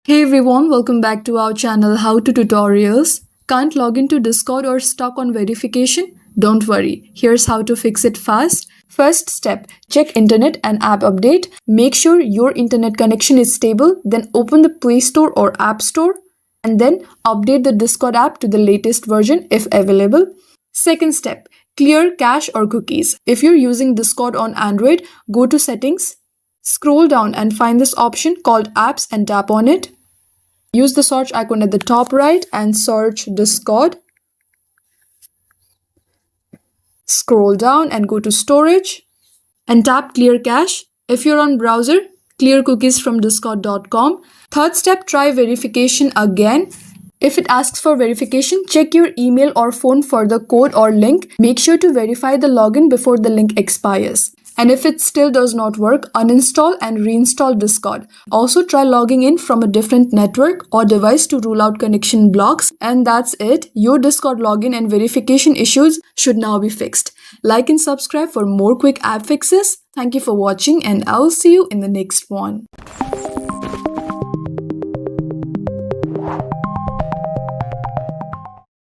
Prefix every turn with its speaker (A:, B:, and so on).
A: Hey everyone, welcome back to our channel How to Tutorials. Can't log into Discord or stuck on verification? Don't worry, here's how to fix it fast. First step, check internet and app update. Make sure your internet connection is stable, then open the Play Store or App Store and then update the Discord app to the latest version if available. Second step, clear cache or cookies. If you're using Discord on Android, go to Settings, scroll down and find this option called Apps and tap on it. Use the search icon at the top right and search Discord. Scroll down and go to Storage and tap Clear Cache. If you're on browser, clear cookies from discord.com. Third step, try verification again. If it asks for verification, check your email or phone for the code or link. Make sure to verify the login before the link expires. And if it still does not work, uninstall and reinstall Discord. Also try logging in from a different network or device to rule out connection blocks. And that's it. Your Discord login and verification issues should now be fixed. Like and subscribe for more quick app fixes. Thank you for watching and I'll see you in the next one.